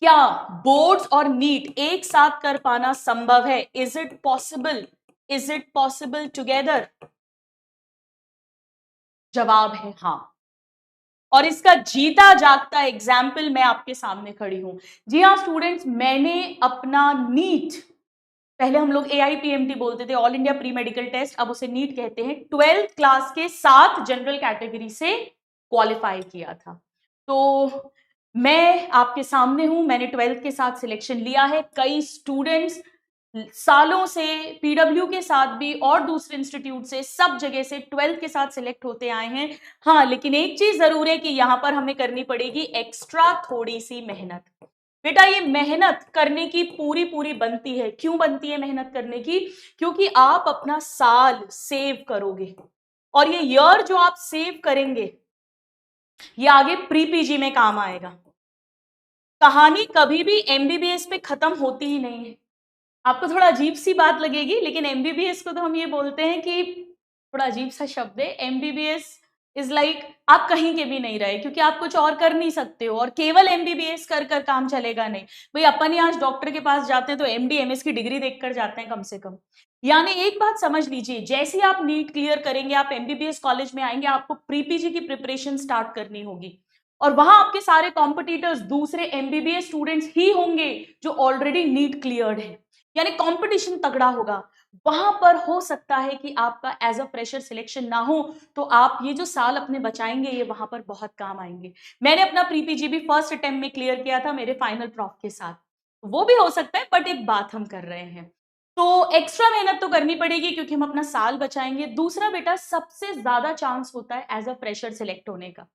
क्या बोर्ड्स और नीट एक साथ कर पाना संभव है? Is it possible? Is it possible together? जवाब है हाँ। और इसका जीता जागता एग्जाम्पल मैं आपके सामने खड़ी हूं। जी हाँ स्टूडेंट्स, मैंने अपना नीट, पहले हम लोग AIPMT बोलते थे, all India pre medical test, अब उसे नीट कहते हैं, 12th क्लास के 7 जनरल कैटेगरी से क्वालिफाई किया था। तो मैं आपके सामने हूं, मैंने 12th के साथ सिलेक्शन लिया है। कई स्टूडेंट्स सालों से PW के साथ भी और दूसरे इंस्टीट्यूट से, सब जगह से 12th के साथ सिलेक्ट होते आए हैं। हाँ, लेकिन एक चीज जरूर है कि यहां पर हमें करनी पड़ेगी एक्स्ट्रा थोड़ी सी मेहनत। बेटा ये मेहनत करने की पूरी पूरी बनती है। क्यों बनती है मेहनत करने की? क्योंकि आप अपना साल सेव करोगे, और ये ईयर जो आप सेव करेंगे ये आगे प्री PG में काम आएगा। कहानी कभी भी MBBS पे खत्म होती ही नहीं है। आपको थोड़ा अजीब सी बात लगेगी, लेकिन MBBS को तो हम ये बोलते हैं कि, थोड़ा अजीब सा शब्द है, MBBS इज लाइक आप कहीं के भी नहीं रहे, क्योंकि आप कुछ और कर नहीं सकते हो, और केवल MBBS कर कर काम चलेगा नहीं। भाई अपन ही आज डॉक्टर के पास जाते हैं तो MD MS की डिग्री देखकर जाते हैं कम से कम। यानी एक बात समझ लीजिए, जैसे ही आप नीट क्लियर करेंगे, आप MBBS कॉलेज में आएंगे, आपको प्री PG की प्रिपरेशन स्टार्ट करनी होगी, और वहां आपके सारे कॉम्पिटिटर्स दूसरे MBBS स्टूडेंट्स ही होंगे जो ऑलरेडी नीट क्लियर्ड है। यानी कंपटीशन तगड़ा होगा। वहां पर हो सकता है कि आपका एज अ फ्रेशर सिलेक्शन ना हो, तो आप ये जो साल अपने बचाएंगे ये वहां पर बहुत काम आएंगे। मैंने अपना प्री PG भी फर्स्ट अटेम्प्ट में क्लियर किया था मेरे फाइनल प्रॉफ के साथ। वो भी हो सकता है, बट एक बात हम कर रहे हैं, तो एक्स्ट्रा मेहनत तो करनी पड़ेगी क्योंकि हम अपना साल बचाएंगे। दूसरा बेटा, सबसे ज्यादा चांस होता है एज अ फ्रेशर सिलेक्ट होने का।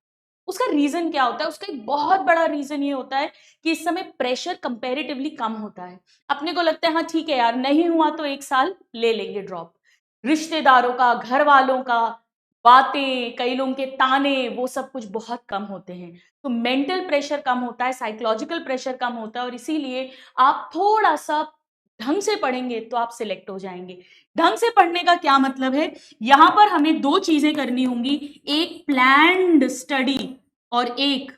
उसका रीजन क्या होता है? उसका एक बहुत बड़ा रीजन ये होता है कि इस समय प्रेशर कंपैरेटिवली कम होता है। अपने को लगता है हाँ ठीक है यार, नहीं हुआ तो एक साल ले लेंगे ड्रॉप। रिश्तेदारों का, घर वालों का बातें, कई लोगों के ताने, वो सब कुछ बहुत कम होते हैं। तो मेंटल प्रेशर कम होता है, साइकोलॉजिकल प्रेशर कम होता है, और इसीलिए आप थोड़ा सा ढंग से पढ़ेंगे तो आप सिलेक्ट हो जाएंगे। ढंग से पढ़ने का क्या मतलब है? यहां पर हमें दो चीजें करनी होंगी, एक प्लान्ड स्टडी और एक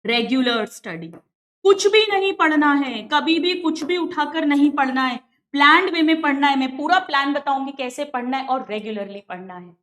रेगुलर स्टडी। कुछ भी नहीं पढ़ना है, कभी भी कुछ भी उठाकर नहीं पढ़ना है, प्लान्ड वे में पढ़ना है। मैं पूरा प्लान बताऊंगी कैसे पढ़ना है और रेगुलरली पढ़ना है।